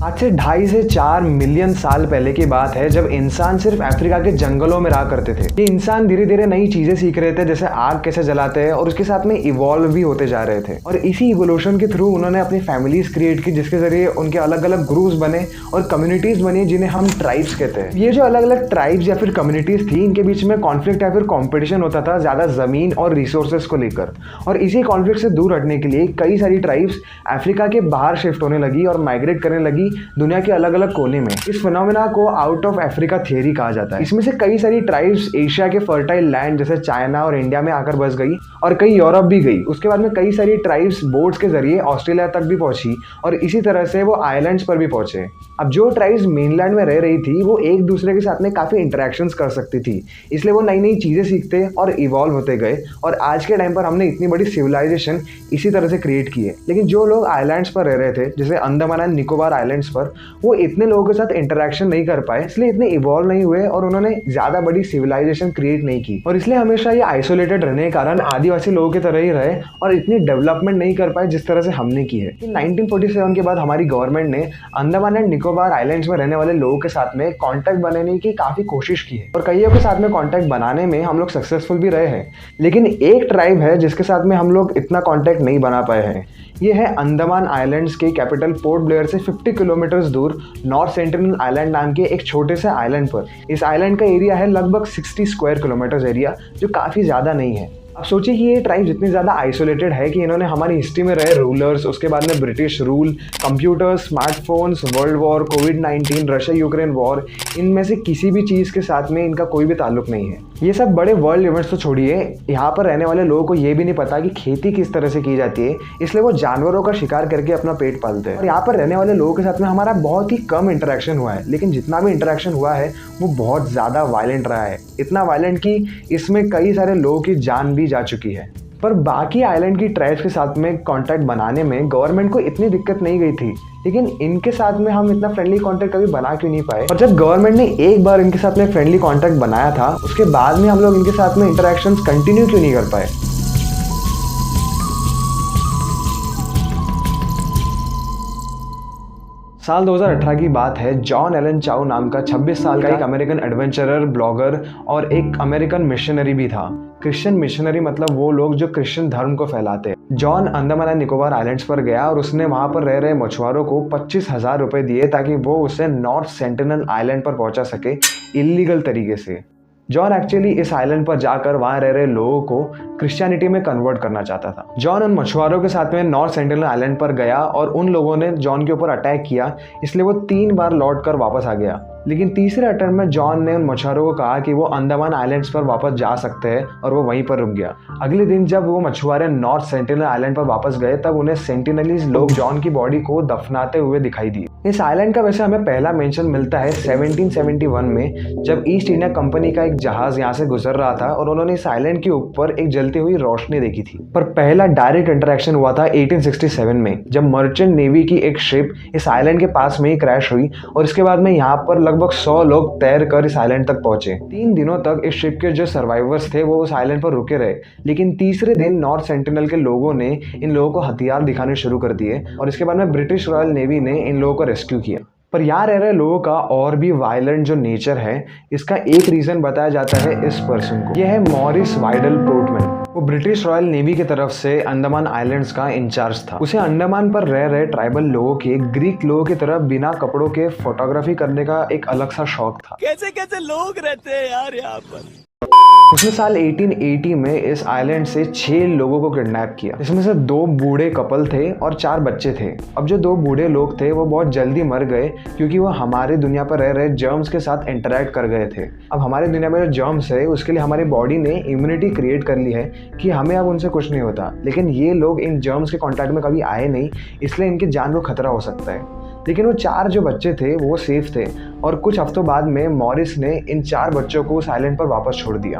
आज से 2.5 से 4 मिलियन साल पहले की बात है, जब इंसान सिर्फ अफ्रीका के जंगलों में रहा करते थे। ये इंसान धीरे धीरे नई चीजें सीख रहे थे, जैसे आग कैसे जलाते हैं, और उसके साथ में इवॉल्व भी होते जा रहे थे। और इसी इवोल्यूशन के थ्रू उन्होंने अपनी फैमिलीज क्रिएट की, जिसके जरिए उनके अलग अलग ग्रुप्स बने और कम्युनिटीज बनी, जिन्हें हम ट्राइब्स कहते हैं। ये जो अलग अलग ट्राइब्स या फिर कम्युनिटीज थी, इनके बीच में कॉन्फ्लिक्ट या फिर कॉम्पिटिशन होता था ज्यादा जमीन और रिसोर्सेज को लेकर। और इसी कॉन्फ्लिक्ट से दूर हटने के लिए कई सारी ट्राइब्स अफ्रीका के बाहर शिफ्ट होने लगी और माइग्रेट करने लगी दुनिया के अलग अलग कोने में। इस फिनोमेना को आउट ऑफ अफ्रीका थियरी कहा जाता है। इसमें से कई सारी ट्राइब्स एशिया के फर्टाइल लैंड जैसे चाइना और इंडिया में आकर बस गई, और कई यूरोप भी गई। उसके बाद में कई सारी ट्राइब्स बोट्स के जरिए ऑस्ट्रेलिया तक भी पहुंची, और इसी तरह से वो आइलैंड्स पर भी पहुंचे। अब जो ट्राइब्स मेनलैंड में रह रही थी, वो एक दूसरे के साथ में काफी इंटरेक्शंस कर सकती थी, इसलिए वो नई नई चीजें सीखते और इवॉल्व होते गए। और आज के टाइम पर हमने इतनी बड़ी सिविलाइजेशन इसी तरह से क्रिएट की है। लेकिन जो लोग आइलैंड्स पर रह रहे थे, जैसे अंडमान एंड निकोबार आइलैंड्स पर, वो इतने लोगों के साथ इंटरेक्शन नहीं कर पाए, इसलिए इतने इवॉल्व नहीं हुए और उन्होंने ज्यादा बड़ी सिविलाइजेशन क्रिएट नहीं की। और इसलिए हमेशा ये आइसोलेटेड रहने के कारण आदिवासी लोगों की तरह ही रहे और इतनी डेवलपमेंट नहीं कर पाए जिस तरह से हमने की है। 1947 के बाद हमारी गवर्नमेंट ने अंडमान एंड निकोबार आइलैंड्स में रहने वाले लोगों के साथ में कॉन्टैक्ट बनाने की काफी कोशिश की है, और कईयों के साथ में कॉन्टैक्ट बनाने में हम लोग सक्सेसफुल भी रहे हैं। लेकिन एक ट्राइब है जिसके साथ में हम लोग इतना कॉन्टैक्ट नहीं बना पाए हैं। ये है अंडमान आइलैंड्स के कैपिटल पोर्ट ब्लेयर से 50 किलोमीटर दूर नॉर्थ सेंटिनल आइलैंड नाम के एक छोटे से आइलैंड पर। इस आइलैंड का एरिया है लगभग 60 स्क्वायर किलोमीटर एरिया, जो काफ़ी ज़्यादा नहीं है। अब सोचिए कि ये ट्राइब जितनी ज़्यादा आइसोलेटेड है कि इन्होंने हमारी हिस्ट्री में रहे रूलर्स, उसके बाद में British rule, computers, smartphones, world war, covid, Russia Ukraine war, इनमें से किसी भी चीज़ के साथ में इनका कोई भी ताल्लुक नहीं है। ये सब बड़े वर्ल्ड इवेंट्स तो छोड़िए, यहाँ पर रहने वाले लोगों को ये भी नहीं पता कि खेती किस तरह से की जाती है, इसलिए वो जानवरों का शिकार करके अपना पेट पालते हैं। और यहाँ पर रहने वाले लोगों के साथ में हमारा बहुत ही कम इंटरेक्शन हुआ है, लेकिन जितना भी इंटरेक्शन हुआ है वो बहुत ज़्यादा वायलेंट रहा है। इतना वायलेंट कि इसमें कई सारे लोगों की जान भी जा चुकी है। पर बाकी आइलैंड की ट्राइब्स के साथ में कांटेक्ट बनाने में गवर्नमेंट को इतनी दिक्कत नहीं गई थी, लेकिन इनके साथ में हम इतना फ्रेंडली कांटेक्ट कभी बना क्यों नहीं पाए। और जब गवर्नमेंट ने एक बार इनके साथ में फ्रेंडली कांटेक्ट बनाया था, उसके बाद में हम लोग इनके साथ में इंटरेक्शंस कंटिन्यू क्यों नहीं कर पाए। साल 2018 की बात है। जॉन एलन चाउ नाम का 26 साल का एक अमेरिकन एडवेंचरर, ब्लॉगर और एक अमेरिकन मिशनरी भी था। क्रिश्चियन मिशनरी मतलब वो लोग जो क्रिश्चियन धर्म को फैलाते हैं। John Andaman and Nicobar islands पर गया और उसने वहां पर रह रहे मछुआरों को 25,000 रुपए दिए ताकि वो उसे नॉर्थ सेंटिनल आइलैंड पर पहुंचा सके इलीगल तरीके से। जॉन एक्चुअली इस आइलैंड पर जाकर वहां रह रहे लोगों को क्रिश्चियनिटी में कन्वर्ट करना चाहता था। जॉन उन मछुआरों के साथ में नॉर्थ सेंटिनल आइलैंड पर गया और उन लोगों ने जॉन के ऊपर अटैक किया, इसलिए वो 3 बार लौट कर वापस आ गया। लेकिन तीसरे अटेम्प्ट में जॉन ने उन मछुआरों को कहा कि वो अंडमान आइलैंड्स पर वापस जा सकते हैं, और वो वहीं पर रुक गया। अगले दिन जब वो मछुआरे नॉर्थ सेंटिनल आइलैंड पर वापस गए, तब उन्हें सेंटिनलीज लोग जॉन की बॉडी को दफनाते हुए दिखाई दिए। इस आइलैंड का वैसे हमें पहला मेंशन मिलता है 1771 में, जब ईस्ट इंडिया कंपनी का एक जहाज यहाँ से गुजर रहा था और उन्होंने इस आइलैंड के ऊपर एक जलती हुई रोशनी देखी थी। पर पहला डायरेक्ट इंटरेक्शन हुआ था 1867 में, जब मर्चेंट नेवी की एक शिप इस आइलैंड के पास में ही क्रैश हुई, और इसके बाद में यहाँ पर लगभग 100 लोग तैर कर इस आइलैंड तक पहुंचे। 3 दिनों तक इस शिप के जो सर्वाइवर्स थे वो उस आइलैंड पर रुके रहे, लेकिन तीसरे दिन नॉर्थ सेंटिनल के लोगों ने इन लोगों को हथियार दिखाने शुरू कर दिए, और इसके बाद में ब्रिटिश रॉयल नेवी ने इन लोगों को रेस्क्यू किया। पर यहाँ रह रहे लोगों का और भी वायलेंट जो नेचर है, इसका एक रीजन बताया जाता है इस पर्सन को। यह है मॉरिस वाइडल पोर्टमैन। वो ब्रिटिश रॉयल नेवी की तरफ से अंडमान आइलैंड्स का इंचार्ज था। उसे अंडमान पर रह रहे ट्राइबल लोगों के ग्रीक लोगों की तरह बिना कपड़ों के फोटोग्राफी करने का एक अलग सा शौक था। कैसे कैसे लोग रहते हैं यार यहाँ पर। उसने साल 1880 में इस आइलैंड से 6 लोगों को किडनैप किया, जिसमें से 2 बूढ़े कपल थे और 4 बच्चे थे। अब जो 2 बूढ़े लोग थे वो बहुत जल्दी मर गए, क्योंकि वो हमारी दुनिया पर रह रहे जर्म्स के साथ इंटरेक्ट कर गए थे। अब हमारी दुनिया में जो जर्म्स है, उसके लिए हमारी बॉडी ने इम्यूनिटी क्रिएट कर ली है कि हमें अब उनसे कुछ नहीं होता। लेकिन ये लोग इन जर्म्स के कॉन्टैक्ट में कभी आए नहीं, इसलिए इनकी जान को खतरा हो सकता है। लेकिन वो 4 जो बच्चे थे वो सेफ थे, और कुछ हफ्तों बाद में मॉरिस ने इन 4 बच्चों को उस आइलैंड पर वापस छोड़ दिया।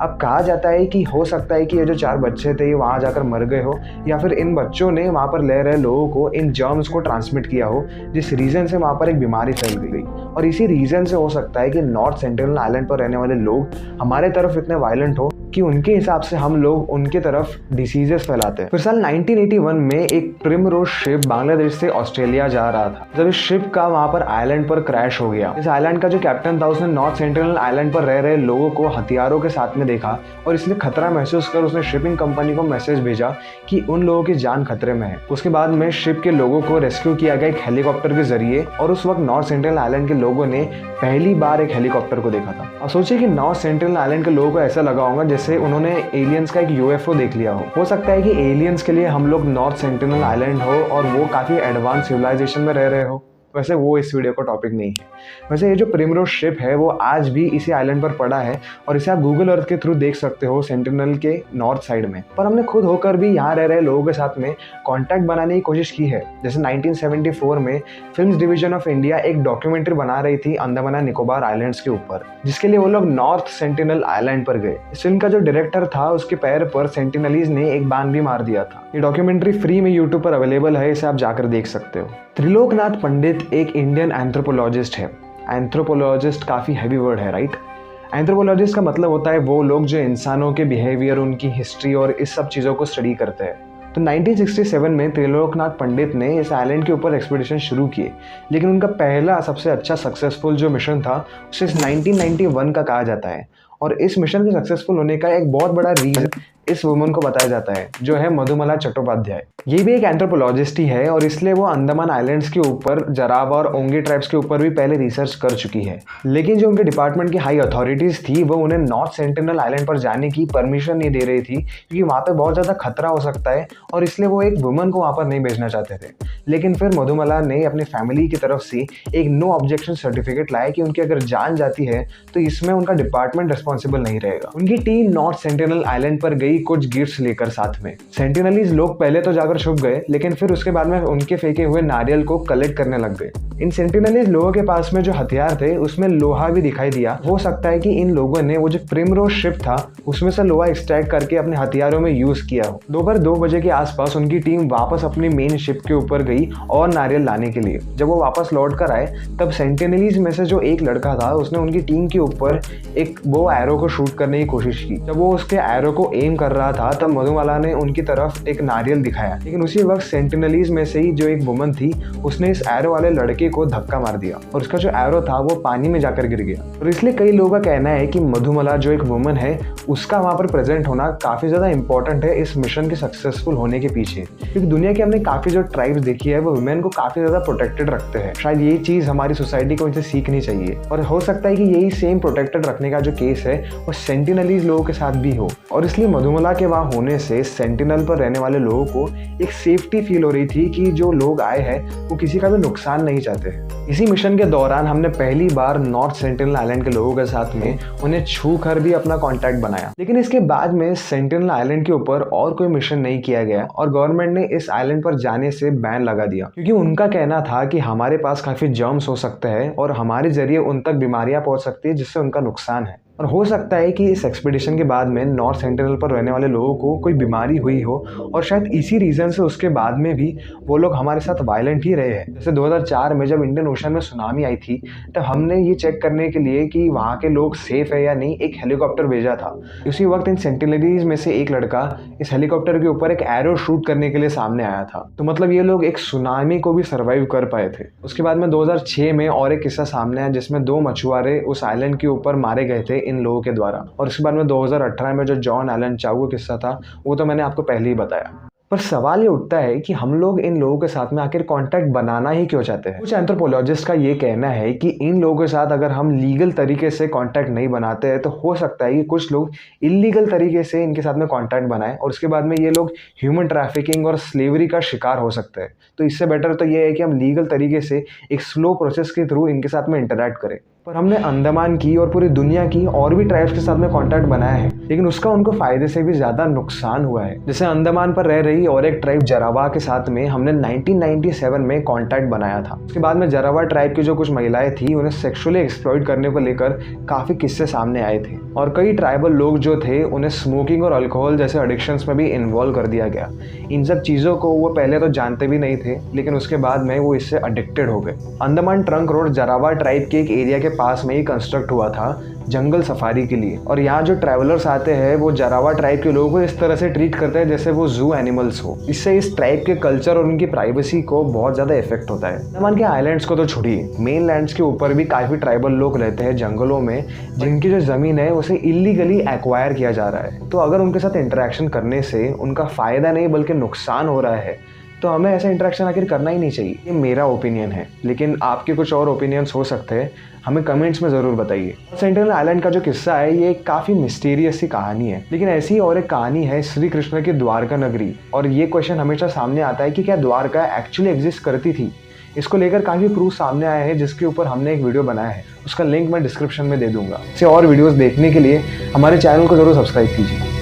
अब कहा जाता है कि हो सकता है कि ये जो 4 बच्चे थे ये वहाँ जाकर मर गए हो, या फिर इन बच्चों ने वहाँ पर रह रहे लोगों को इन जर्म्स को ट्रांसमिट किया हो, जिस रीज़न से वहाँ पर एक बीमारी फैल गई। और इसी रीज़न से हो सकता है कि नॉर्थ सेंटिनल आइलैंड पर रहने वाले लोग हमारे तरफ इतने वायलेंट हो, कि उनके हिसाब से हम लोग उनके तरफ डिसीजेस फैलाते हैं। फिर साल 1981 में एक प्रिमरोज शिप बांग्लादेश से ऑस्ट्रेलिया जा रहा था, जब इस शिप का वहां पर आइलैंड पर क्रैश हो गया। इस आइलैंड का जो कैप्टन था उसने नॉर्थ सेंट्रल आइलैंड पर रह रहे लोगों को हथियारों के साथ में देखा और इसलिए खतरा महसूस कर उसने शिपिंग कंपनी को मैसेज भेजा कि उन लोगों की जान खतरे में है। उसके बाद में शिप के लोगों को रेस्क्यू किया गया एक हेलीकॉप्टर के जरिए और उस वक्त नॉर्थ सेंट्रल आइलैंड के लोगों ने पहली बार एक हेलीकॉप्टर को देखा था। अब सोचिए कि नॉर्थ सेंट्रल आइलैंड के लोगों को ऐसा लगा होगा जैसे उन्होंने एलियंस का एक यूएफओ देख लिया हो सकता है कि एलियंस के लिए हम लोग नॉर्थ सेंटिनल आइलैंड हो और वो काफ़ी एडवांस सिविलाइजेशन में रह रहे हो। वैसे वो इस वीडियो का टॉपिक नहीं है। वैसे ये जो प्रिमरोज शिप है वो आज भी इसी आइलैंड पर पड़ा है और इसे आप गूगल अर्थ के थ्रू देख सकते हो सेंटिनल के नॉर्थ साइड में। पर हमने खुद होकर भी यहाँ रह रहे लोगों के साथ में कॉन्टैक्ट बनाने की कोशिश की है। जैसे 1974 में फिल्म्स डिवीजन ऑफ इंडिया एक डॉक्यूमेंट्री बना रही थी अंडमान एंड निकोबार आइलैंड्स के ऊपर, जिसके लिए वो लोग नॉर्थ सेंटिनल आइलैंड पर गए। इस फिल्म का जो डायरेक्टर था उसके पैर पर सेंटिनलीज ने एक बाण भी मार दिया था। ये डॉक्यूमेंट्री फ्री में यूट्यूब पर अवेलेबल है, इसे आप जाकर देख सकते हो। त्रिलोकनाथ पंडित एक इंडियन एंथ्रोपोलॉजिस्ट है। एंथ्रोपोलॉजिस्ट काफ़ी हैवी वर्ड है, राइट? एंथ्रोपोलॉजिस्ट का मतलब होता है वो लोग जो इंसानों के बिहेवियर, उनकी हिस्ट्री और इस सब चीज़ों को स्टडी करते हैं। तो 1967 में त्रिलोकनाथ पंडित ने इस आइलैंड के ऊपर एक्सपीडिशन शुरू किए, लेकिन उनका पहला सबसे अच्छा सक्सेसफुल जो मिशन था उसे 1991 का कहा जाता है। और इस मिशन के सक्सेसफुल होने का एक बहुत बड़ा रीज़न इस वुमन को बताया जाता है, जो है मधुमाला चट्टोपाध्याय। ये भी एक एंथ्रोपोलॉजिस्ट ही है और इसलिए वो अंडमान आइलैंड्स के ऊपर जरावा और ओंगे ट्राइब्स के ऊपर भी पहले रिसर्च कर चुकी है। लेकिन जो उनके डिपार्टमेंट की हाई अथॉरिटीज़ थी वो उन्हें नॉर्थ सेंटिनल आइलैंड पर जाने की परमिशन नहीं दे रही थी, क्योंकि वहाँ पर बहुत ज़्यादा खतरा हो सकता है और इसलिए वो एक वुमन को वहाँ पर नहीं भेजना चाहते थे। लेकिन फिर मधुमाला ने अपनी फैमिली की तरफ से एक नो ऑब्जेक्शन सर्टिफिकेट लाया कि उनकी अगर जान जाती है तो इसमें उनका डिपार्टमेंट रिस्पॉन्सिबल नहीं रहेगा। उनकी टीम नॉर्थ सेंटिनल आइलैंड पर गई कुछ गिफ्ट्स लेकर साथ में। सेंटिनलीज लोग पहले तो जाकर छुप गए, लेकिन फिर उसके बाद में उनके फेंके हुए नारियल को कलेक्ट करने लग गए। इन सेंटिनलीज लोगों के पास में जो हथियार थे उसमें लोहा भी दिखाई दिया। हो सकता है कि इन लोगों ने वो जो प्रिमरोज शिप था उसमें से लोहा एक्सट्रैक्ट करके अपने हथियारों में यूज किया हो। दोपहर 2 बजे के आसपास उनकी टीम वापस अपनी मेन शिप के ऊपर गई और नारियल लाने के लिए। जब वो वापस लौट कर आए तब सेंटिनलीज में से जो एक लड़का था उसने उनकी टीम के ऊपर एक बो एरो को शूट करने की कोशिश की। जब वो उसके एरो को एम कर रहा था तब मधुमाला ने उनकी तरफ एक नारियल दिखाया, लेकिन उसी वक्त सेंटिनलीज में से ही जो एक वुमन थी उसने इस एरो वाले लड़के को धक्का मार दिया और उसका जो एरो था वो पानी में जाकर गिर गया। और इसलिए कई लोगों का कहना है कि मधुमाला जो एक वुमन है उसका वहां पर प्रेजेंट होना काफी ज्यादा इंपॉर्टेंट है इस मिशन के सक्सेसफुल होने के पीछे, क्योंकि दुनिया की हमने काफी जो ट्राइब्स देखी है वो वुमेन को काफी ज्यादा प्रोटेक्टेड रखते हैं। शायद ये चीज हमारी सोसाइटी को इनसे सीखनी चाहिए और हो सकता है कि यही सेम प्रोटेक्टेड रखने का जो केस है वो सेंटिनलीज लोगों के साथ भी हो। और इसलिए मधुमाला के वहां होने से सेंटिनल पर रहने वाले लोगों को एक सेफ्टी फील हो रही थी कि जो लोग आए हैं वो किसी का भी नुकसान नहीं चाहते। इसी मिशन के दौरान हमने पहली बार नॉर्थ सेंटिनल आइलैंड के लोगों के साथ में उन्हें छू कर भी अपना कांटेक्ट बनाया। लेकिन इसके बाद में सेंटिनल आइलैंड के ऊपर और कोई मिशन नहीं किया गया और गवर्नमेंट ने इस आइलैंड पर जाने से बैन लगा दिया, क्योंकि उनका कहना था कि हमारे पास काफी जर्म्स हो सकते हैं और हमारे जरिए उन तक बीमारियां पहुंच सकती है जिससे उनका नुकसान है। और हो सकता है कि इस एक्सपीडिशन के बाद में नॉर्थ सेंटिनल पर रहने वाले लोगों को कोई बीमारी हुई हो और शायद इसी रीज़न से उसके बाद में भी वो लोग हमारे साथ वायलेंट ही रहे हैं। जैसे 2004 में जब इंडियन ओशन में सुनामी आई थी तब हमने ये चेक करने के लिए कि वहाँ के लोग सेफ है या नहीं एक हेलीकॉप्टर भेजा था। उसी वक्त इन सेंटिनलीज में से एक लड़का इस हेलीकॉप्टर के ऊपर एक एरो शूट करने के लिए सामने आया था। तो मतलब ये लोग एक सुनामी को भी सर्वाइव कर पाए थे। उसके बाद में 2006 में और एक किस्सा सामने आया जिसमें 2 मछुआरे उस आइलैंड के ऊपर मारे गए थे इन लोगों के द्वारा। और उसके बाद में 2018 में जो जॉन एलन चाऊ का किस्सा था वो तो मैंने आपको पहले ही बताया। पर सवाल ये उठता है कि हम लोग इन लोगों के साथ में आखिर कांटेक्ट बनाना ही क्यों चाहते हैं। कुछ एंथ्रोपोलॉजिस्ट का ये कहना है कि इन लोगों के साथ अगर हम लीगल तरीके से कांटेक्ट नहीं बनाते हैं तो हो सकता है कि कुछ लोग इलीगल तरीके से इनके साथ में कांटेक्ट बनाएं और उसके बाद में ये लोग ह्यूमन ट्रैफिकिंग और स्लेवरी का शिकार हो सकते हैं। तो इससे बेटर तो ये है कि हम लीगल तरीके से एक स्लो प्रोसेस के थ्रू इनके साथ में इंटरैक्ट करें। पर हमने अंडमान की और पूरी दुनिया की और भी ट्राइब्स के साथ में कांटेक्ट बनाया है, लेकिन उसका उनको फायदे से भी ज्यादा नुकसान हुआ है। जैसे अंडमान पर रह रही और एक ट्राइब जरावा के साथ में हमने 1997 में कांटेक्ट बनाया था। उसके बाद में जरावा ट्राइब की जो कुछ महिलाएं थी उन्हें सेक्सुअली एक्सप्लॉइट करने को लेकर काफी किस्से सामने आए थे और कई ट्राइबल लोग जो थे उन्हें स्मोकिंग और अल्कोहल जैसे एडिक्शंस में भी इन्वॉल्व कर दिया गया। इन सब चीजों को वो पहले तो जानते भी नहीं थे, लेकिन उसके बाद में वो इससे एडिक्टेड हो गए। अंडमान ट्रंक रोड जरावा ट्राइब के एक एरिया के पास में ही कंस्ट्रक्ट हुआ था जंगल सफारी के लिए। और यहाँ जो ट्रैवलर्स आते हैं वो जरावा ट्राइब के लोगों को इस तरह से ट्रीट करते हैं जैसे वो जू एनिमल्स हो। इससे इस ट्राइब के कल्चर और उनकी प्राइवेसी को बहुत ज़्यादा इफेक्ट होता है। अंडमान के आइलैंड्स को तो छोड़िए, मेन लैंड्स के ऊपर भी काफ़ी ट्राइबल लोग रहते हैं जंगलों में, जिनकी जो ज़मीन है उसे इलीगली एक्वायर किया जा रहा है। तो अगर उनके साथ इंटरेक्शन करने से उनका फ़ायदा नहीं बल्कि नुकसान हो रहा है तो हमें ऐसा इंटरेक्शन आखिर करना ही नहीं चाहिए। ये मेरा ओपिनियन है, लेकिन आपके कुछ और ओपिनियंस हो सकते हैं, हमें कमेंट्स में ज़रूर बताइए। सेंटिनल आइलैंड का जो किस्सा है ये काफ़ी मिस्टीरियस सी कहानी है, लेकिन ऐसी ही और एक कहानी है श्री कृष्ण की द्वारका नगरी। और ये क्वेश्चन हमेशा सामने आता है कि क्या द्वारका एक्चुअली एग्जिस्ट करती थी। इसको लेकर काफ़ी प्रूफ सामने आए हैं जिसके ऊपर हमने एक वीडियो बनाया है, उसका लिंक मैं डिस्क्रिप्शन में दे दूंगा। इसे और वीडियोज़ देखने के लिए हमारे चैनल को ज़रूर सब्सक्राइब कीजिए।